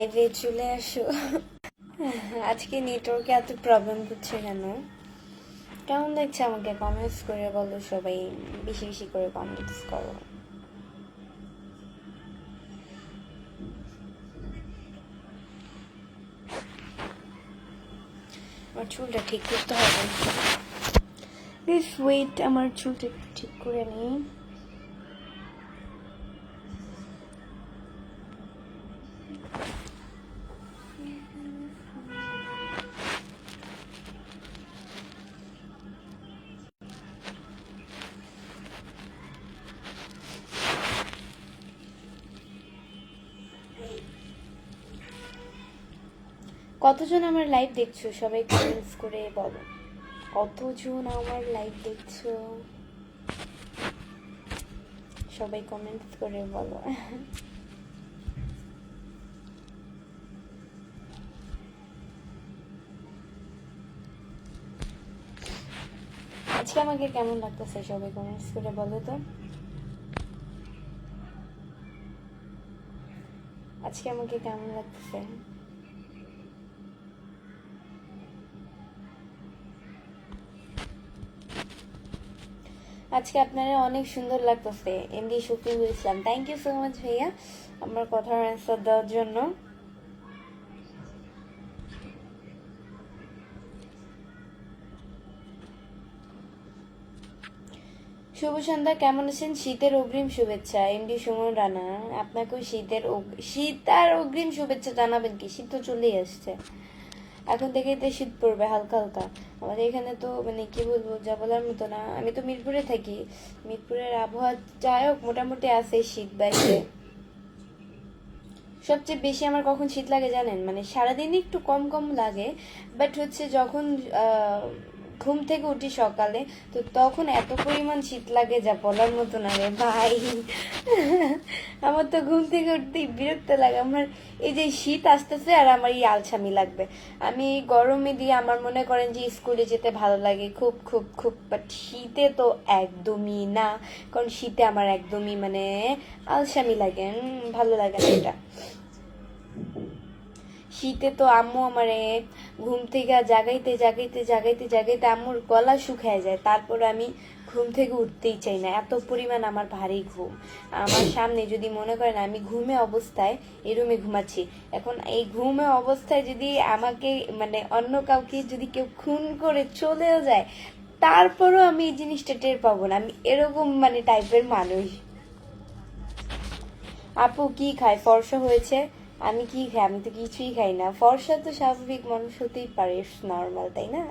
লাইভে চলে আসো। আজকে নেটওয়ার্কে এত প্রবলেম করছে কেন? কেমন লাগছে আমাকে কমেন্টস করে বলো সবাই, বেশি বেশি করে কমেন্টস করো। আমার চুলটা ঠিক করতে হবে। প্লিজ ওয়েট, আমার চুলটা ঠিক করে নিই। কতজন আমার লাইভ দেখছো সবাই কমেন্টস করে বলো, কতজন আমার লাইভ দেখছো সবাই কমেন্টস করে বলো। আজকে আমাকে কেমন লাগতেছে সবাই কমেন্টস করে বলো তো। আজকে আমাকে কেমন লাগতেছে? আজকে আপনারা অনেক সুন্দর লাগতেছে। MD Shafiqul Islam, thank you so much ভাইয়া আমার কথার অ্যান্সার দেওয়ার জন্য। শুভ সন্ধ্যা, কেমন আছেন? শীতের অগ্রিম শুভেচ্ছা এমডি সুমন রানা। আপনাকেও শীত আর অগ্রিম শুভেচ্ছা জানাবেন কি, শীত তো চলেই আসছে। এখন থেকেই তো শীত পড়বে হালকা হালকা। আমাদের এখানে তো মানে কি বলবো, যা বলার মতো না। আমি তো মিরপুরে থাকি, মিরপুরের আবহাওয়া যাই হোক মোটামুটি আছে শীত বাইরে। সবচেয়ে বেশি আমার কখন শীত লাগে জানেন? মানে সারাদিন একটু কম কম লাগে, বাট হচ্ছে যখন ঘুম থেকে উঠি সকালে, তো তখন এত পরিমাণ শীত লাগে যা বলার মতো না রে ভাই। আমার তো ঘুম থেকে উঠতেই বিরক্ত লাগে। আমার এই যে শীত আসতেছে আর আমার এই আলসামি লাগবে। আমি গরমে দিয়ে আমার মনে করেন যে স্কুলে যেতে ভালো লাগে খুব খুব খুব, বাট শীতে তো একদমই না। কারণ শীতে আমার একদমই মানে আলসামি লাগে, ভালো লাগে না এটা। শীতে তো আম্মু আমারে ঘুম থেকে জাগাইতে জাগাইতে জাগাইতে জাগাইতে আম্মুর গলা শুকায় যায়, তারপর আমি ঘুম থেকে উঠতেই চাই না, এত পরিমাণ আমার ভারী ঘুম। আমার সামনে যদি মনে করেন আমি ঘুমে অবস্থায় এই রুমে ঘুমাচ্ছি, এখন এই ঘুমে অবস্থায় যদি আমাকে মানে অন্য কাউকে যদি কেউ খুন করে চলেও যায়, তারপরও আমি এই জিনিসটা টের পাবো না। আমি এরকম মানে টাইপের মানুষ। আপু কি খায়? ফর্সা হয়েছে? আমি কি খাই? আমি তো কিছুই খাই না। ফর্সা তো স্বাভাবিক মানুষ হতেই পারে, নর্মাল, তাই না?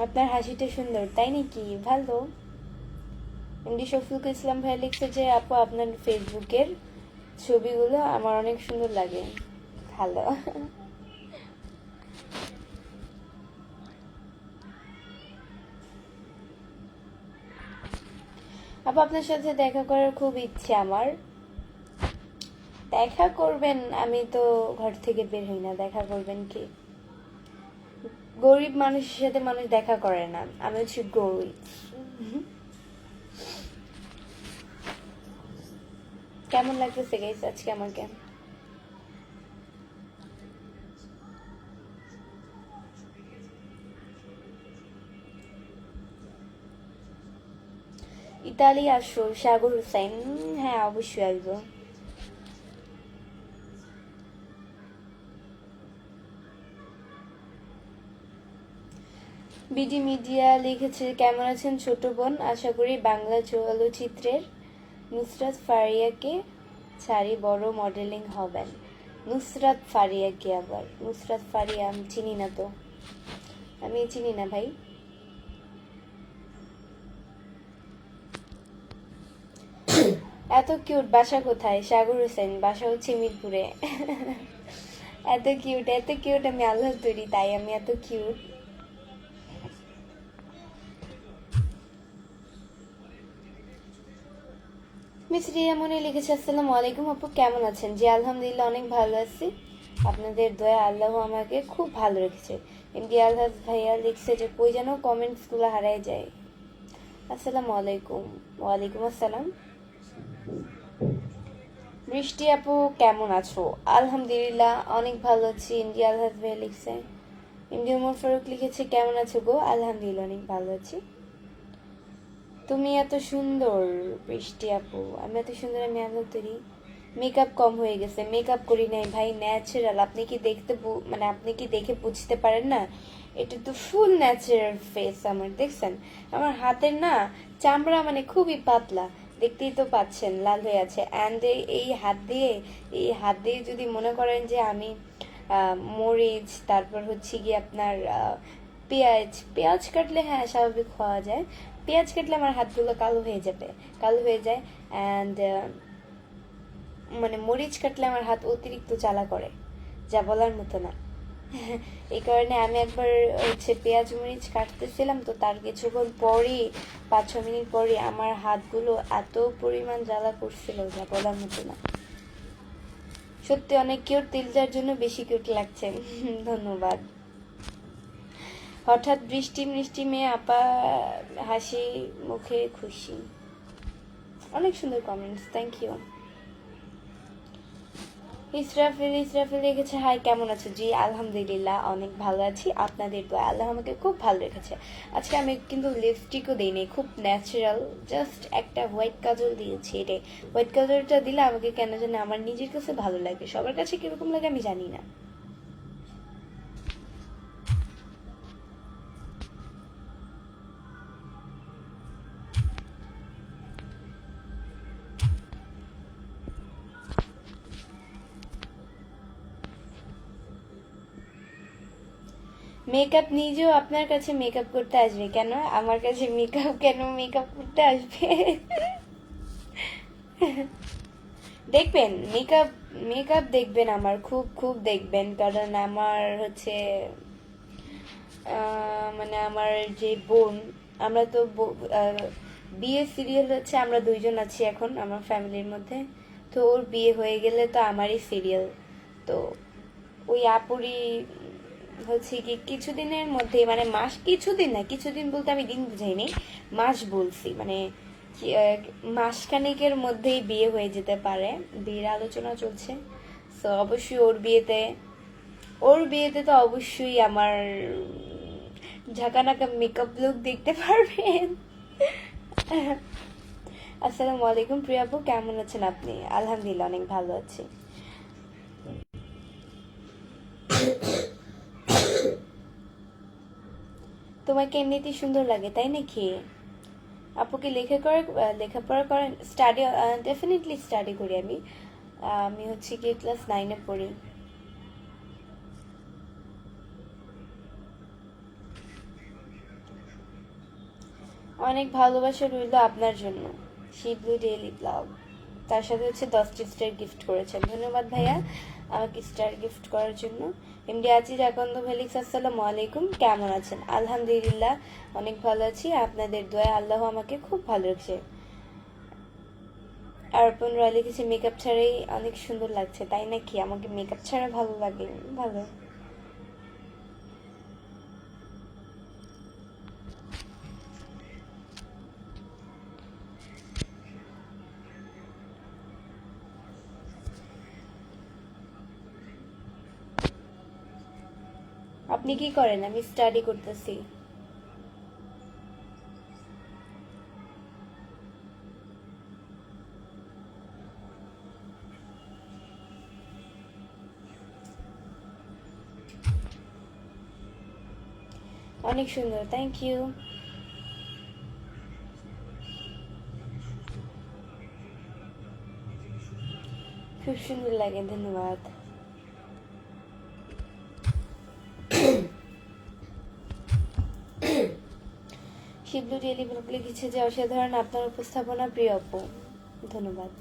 আপনার হাসিটা সুন্দর, তাই নাকি? ভালো। এমডি শফিকুল ইসলাম ভাই লিখছে যে আপু আপনার ফেসবুকের ছবিগুলো আমার অনেক সুন্দর লাগে। ভালো। আপু আপনার সাথে দেখা করার খুব ইচ্ছে আমার। দেখা করবেন, আমি তো ঘর থেকে বের হই না, দেখা করবেন কি? গরিব মানুষের সাথে মানুষ দেখা করে না, আমি হচ্ছে গরিব। কেমন লাগতেছে গাইস আজকে আমাকে? ইতালি আসো সাগর হুসাইন। হ্যাঁ অবশ্যই আসবো। বিডি মিডিয়া লিখেছে কেমন আছেন ছোট বোন, আশা করি বাংলা চলচ্চিত্রের নুসরাত ফারিয়াকে ছাড়ি বড় মডেলিং হবেন। নুসরাত ফারিয়া কে আবার? নুসরাত ফারিয়া আমি চিনি না তো, আমি চিনি না ভাই। এত কিউট, বাসা কোথায়? সাগর হোসেন, বাসা হচ্ছে মিরপুরে। এত কিউট এত কিউট, আমি আল্লাহর তৈরি তাই আমি এত কিউট। মিস রিয়া মনে লিখেছে আসসালামু আলাইকুম আপু, কেমন আছেন? জি আলহামদুলিল্লাহ অনেক ভালো আছি। আপনাদের দয়া আল্লাহ আমাকে খুব ভালো রেখেছে। এমডি আলহাজ ভাইয়া লিখছে যে কই যেন কমেন্টসগুলো হারায় যায়। আসসালামু আলাইকুম। ওয়ালাইকুম আসসালাম। বৃষ্টি আপু কেমন আছো? আলহামদুলিল্লাহ অনেক ভালো আছি। এমডি আলহাজ ভাইয়া লিখছে। এমডি উমর ফারুক লিখেছে কেমন আছো গো? আলহামদুলিল্লাহ অনেক ভালো আছি। তুমি এত সুন্দর বৃষ্টি আপু। আমি এত সুন্দর, আমি আলো তৈরি। মেকআপ কম হয়ে গেছে। মেকআপ করি নাই ভাই, ন্যাচারাল। আপনি কি দেখতে মানে আপনি কি দেখে বুঝতে পারেন না? এটা তো ফুল ন্যাচারাল ফেস আমার, দেখছেন? আমার হাতের না চামড়া মানে খুবই পাতলা, দেখতেই তো পাচ্ছেন লাল হয়ে আছে। অ্যান্ড এই হাত দিয়ে যদি মনে করেন যে আমি মরিচ, তারপর হচ্ছে কি আপনার পেঁয়াজ পেঁয়াজ কাটলে হ্যাঁ স্বাভাবিক হওয়া যায়। পেঁয়াজ কাটলে আমার হাতগুলো কালো হয়ে যাবে, কালো হয়ে যায়। অ্যান্ড মানে মরিচ কাটলে আমার হাত অতিরিক্ত জ্বালা করে, যা বলার মতো না। এই কারণে আমি একবার হচ্ছে পেঁয়াজ মরিচ কাটতেছিলাম, তো তার কিছুক্ষণ পরই 5-6 মিনিট পরই আমার হাতগুলো এত পরিমাণ জ্বালা করছিল, যা বলার মতো না। সত্যি অনেক কিউট, তিলটার জন্য বেশি কিউট লাগছে। ধন্যবাদ। হঠাৎ বৃষ্টি মিষ্টি মেয়ে আপা, হাসি মুখে খুশি। অনেক সুন্দর কমেন্টস, থ্যাংক ইউ। ইসরাফিল লিখেছে হাই কেমন আছো? জি আলহামদুলিল্লাহ অনেক ভালো আছি, আপনাদের দোয়া আল্লাহ আমাকে খুব ভালো রেখেছে। আজকে আমি কিন্তু লিপস্টিকও দিইনি, খুব ন্যাচারাল, জাস্ট একটা হোয়াইট কাজল দিয়েছি। এটাই, হোয়াইট কাজলটা দিলে আমাকে কেন জানি আমার নিজের কাছে ভালো লাগে, সবার কাছে কিরকম লাগে আমি জানি না। মেকআপ নিজেও আপনার কাছে মেকআপ করতে আসবে কেন? আমার কাছে মেকআপ কেন মেকআপ করতে আসবে? দেখবেন মেকআপ, মেকআপ দেখবেন আমার, খুব খুব দেখবেন, কারণ আমার হচ্ছে মানে আমার যে বোন, আমরা তো বিয়ে সিরিয়াল হচ্ছে আমরা দুইজন আছি এখন আমার ফ্যামিলির মধ্যে। তো ওর বিয়ে হয়ে গেলে তো আমারই সিরিয়াল। তো ওই আপুরি হচ্ছে কি কিছুদিনের মধ্যে, মানে মাস, কিছুদিন না, কিছুদিন বলতে আমি দিন বুঝাইনি, মাস বলছি, মানে মাসখানেকের মধ্যেই বিয়ে হয়ে যেতে পারে, বিয়ের আলোচনা চলছে। তো অবশ্যই ওর বিয়েতে তো অবশ্যই আমার ঝাঁকানাকা মেকআপ লুক দেখতে পারবেন। আসসালামু আলাইকুম প্রিয়া আপু, কেমন আছেন আপনি? আলহামদুলিল্লাহ অনেক ভালো আছি। তোমাকে এমনিতেই সুন্দর লাগে তাই নাকি? আপু কি লেখাপড়া করেন? স্টাডি, ডেফিনেটলি স্টাডি করি আমি। আমি হচ্ছে কি ক্লাস 9-এ পড়ি। অনেক ভালোবাসা রইল আপনার জন্য। শিবলু ডেইলি ব্লগ, তার সাথে হচ্ছে 10টি স্টার গিফট করেছেন, ধন্যবাদ ভাইয়া আমাকে স্টার গিফট করার জন্য। এমডি আজিজ আকন্দ ভেলিক্স, আসসালামু আলাইকুম, কেমন আছেন? আলহামদুলিল্লাহ অনেক ভালো আছি, আপনাদের দোয়া আল্লাহ আমাকে খুব ভালো রাখছে। অর্পণ রয় লিখেছে মেকআপ ছাড়াই অনেক সুন্দর লাগছে, তাই নাকি? আমাকে মেকআপ ছাড়া ভালো লাগে? ভালো। আপনি কি করেন? আমি স্টাডি করতেছি। অনেক সুন্দর, থ্যাংক ইউ। খুব সুন্দর লাগে, ধন্যবাদ। শিবলু ডেইলি ব্লগ লিখেছে যে অসাধারণ আপনার উপস্থাপনা প্রিয় আপু, ধন্যবাদ।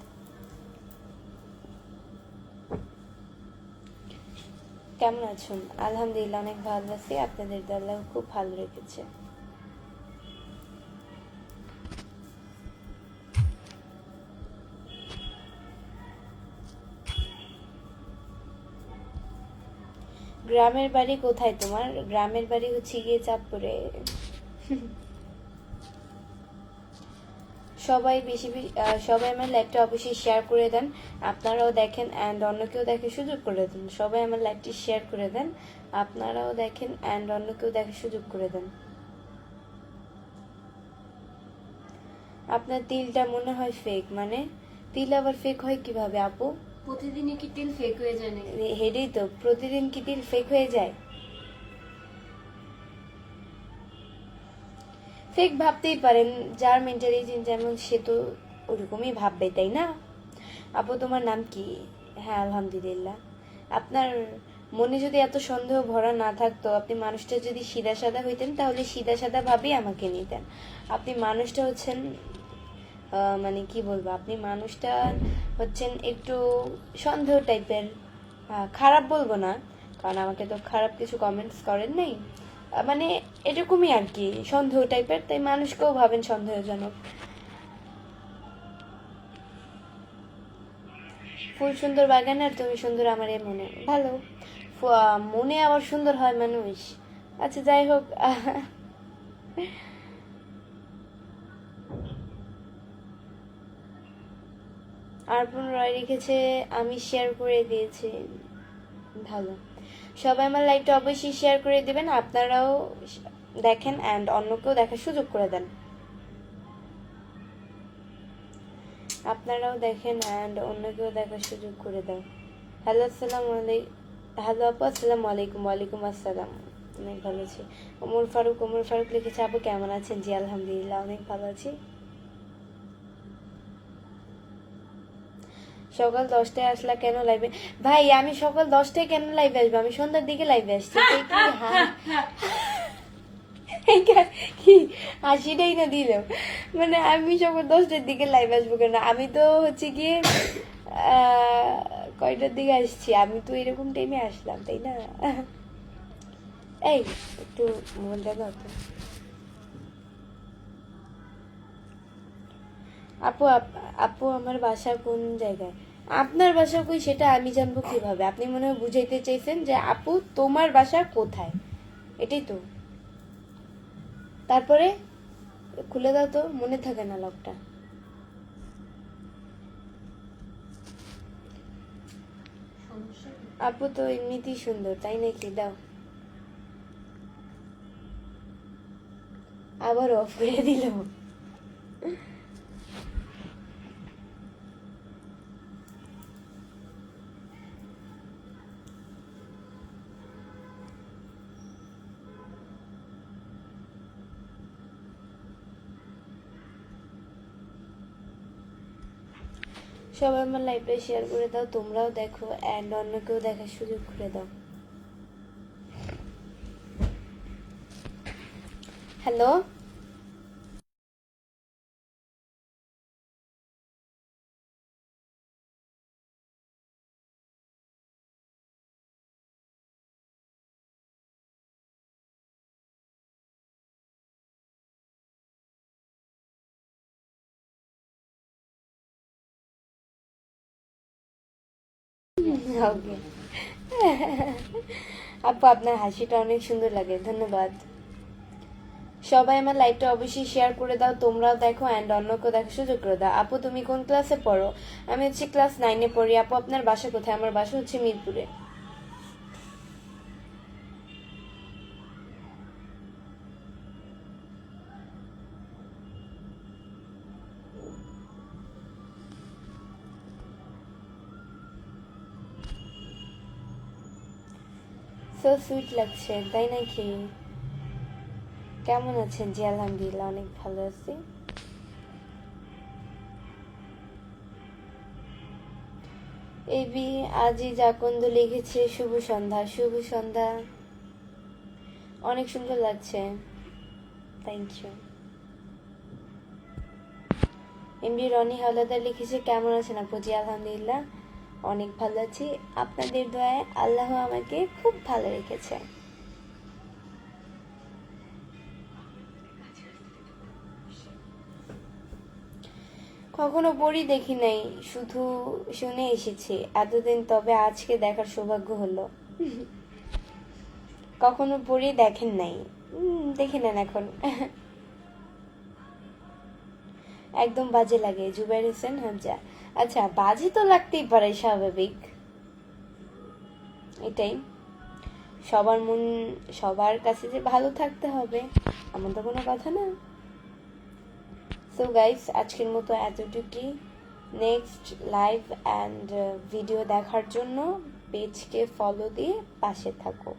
কেমন আছেন? আলহামদুলিল্লাহ অনেক ভালো আছি, আপনাদের আল্লাহ খুব ভালো রেখেছে। গ্রামের বাড়ি কোথায় তোমার? গ্রামের বাড়ি হচ্ছে গিয়ে চাঁদপুরে। সবাই বেশি বেশি সবাই আমার লাইভটা অবশ্যই শেয়ার করে দেন, আপনারাও দেখেন অ্যান্ড অন্যকেও দেখার সুযোগ করে দেন। সবাই আমার লাইভটি শেয়ার করে দেন, আপনারাও দেখেন অ্যান্ড অন্যকেও দেখার সুযোগ করে দেন। আপনার তিলটা মনে হয় ফেক, মানে তিল আবার ফেক হয় কিভাবে আপু? প্রতিদিনই কি তিল ফেক হয়ে যায় নাকি? হেডেই তো, প্রতিদিন কি তিল ফেক হয়ে যায়? ফেক ভাবতেই পারেন, যার মেন্টালিটি যেমন সে তো ওরকমই ভাববে, তাই না? আপু তোমার নাম কি? হ্যাঁ আলহামদুলিল্লাহ। আপনার মনে যদি এত সন্দেহ ভরা না থাকতো, আপনি মানুষটা যদি সিধা সাদা হইতেন তাহলে সিধা সাদা ভাবেই আমাকে নিতেন। আপনি মানুষটা হচ্ছেন মানে কি বলবো, আপনি মানুষটা হচ্ছেন একটু সন্দেহ টাইপের। খারাপ বলবো না, কারণ আমাকে তো খারাপ কিছু কমেন্টস করেন নাই, মানে এরকমই আর কি, সন্দেহ টাইপের, তাই মানুষকেও ভাবেন সন্দেহজনক। ফুল সুন্দর বাগান আর তুমি সুন্দর আমার এ মনে, ভালো। মনে আবার সুন্দর হয় মানুষ। আচ্ছা যাই হোক। আরপুন রয় লিখেছে আমি শেয়ার করে দিয়েছি, ভালো। সবাই আমার লাইভটা অবশ্যই শেয়ার করে দিবেন, আপনারাও দেখেন অ্যান্ড অন্যকেও দেখার সুযোগ করে দেন। আপনারাও দেখেন অ্যান্ড অন্যকেও দেখার সুযোগ করে দাও। হ্যালো আসসালামু আলাইকুম। হ্যালো আপু আসসালামু আলাইকুম। ওয়ালাইকুম আসসালাম। অনেক ভালো আছি। ওমর ফারুক লিখেছে আপু কেমন আছেন? জি আলহামদুলিল্লাহ অনেক ভালো আছি। সকাল 10টায় আসলা কেন লাইভে? ভাই আমি সকাল 10টায় কেন লাইভে আসবো? আমি সন্ধ্যার দিকে লাইভে আসছি। কি হাসিটাই না দিল, মানে আমি সকাল 10টার দিকে লাইভ আসবো কেন? আমি তো হচ্ছে গিয়ে কয়টার দিকে আসছি, আমি তো এরকম টাইমে আসলাম, তাই না? এই একটু মোবাইলটা দাও তো। আপু আপু আমার বাসা কোন জায়গায়? আপনার বাসা কই সেটা আমি জানবো কিভাবে? আপনি মনে হয় বুঝাইতে চাইছেন যে আপু তোমার বাসা কোথায়, এটাই তো। তারপরে খুলে দাও তো, মনে থাকে না লকটা। আপু তো এমনিতেই সুন্দর, তাই নাকি? দাও। আবার অফ করে দিল। সবাই আমার লাইভটা শেয়ার করে দাও, তোমরাও দেখো অ্যান্ড অন্যকেও দেখার সুযোগ করে দাও। Hello okay. আপু আপনার হাসিটা অনেক সুন্দর লাগে, ধন্যবাদ। সবাই আমার লাইভটা অবশ্যই শেয়ার করে দাও, তোমরাও দেখো অ্যান্ড অন্যকেও দেখার সুযোগ করে দাও। আপু তুমি কোন ক্লাসে পড়ো? আমি হচ্ছে ক্লাস 9-এ পড়ি। আপু আপনার বাসা কোথায়? আমার বাসা হচ্ছে মিরপুরে। সো সুইট লাগছে, তাই নাকি? কেমন আছেন? জি আলহামদুলিল্লাহ অনেক ভালো আছি। এবি আজি জাকন্দ লিখেছে শুভ সন্ধ্যা। শুভ সন্ধ্যা, অনেক সুন্দর লাগছে, thank you. MB Rony Howlader লিখেছে কেমন আছেন আপু? জি আলহামদুলিল্লাহ অনেক ভালো আছি, আপনাদের দয়ায় আল্লাহ আমাকে খুব ভালো রেখেছে। কখনো পড়ি দেখি নাই, শুধু শুনে এসেছি এতদিন, তবে আজকে দেখার সৌভাগ্য হলো। কখনো পড়ে দেখেন নাই? দেখে নেন এখন। একদম বাজে লাগে, জুবাইর হোসেন হামজা। আচ্ছা, বাজে তো লাগতেই পারে, স্বাভাবিক, এটাই। সবার মন সবার কাছে যে ভালো থাকতে হবে এমন তো কোনো কথা না। সো গাইস, আজকের মতো এতটুকুই। নেক্সট লাইভ অ্যান্ড ভিডিও দেখার জন্য পেজকে ফলো দিয়ে পাশে থাকো।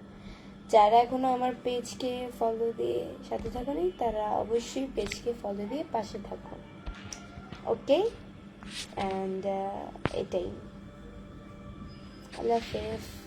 যারা এখনো আমার পেজকে ফলো দিয়ে সাথে থাকোনি তারা অবশ্যই পেজকে ফলো দিয়ে পাশে থাকো। ওকে, অ্যান্ড এটাই। আল্লাহ হাফেজ।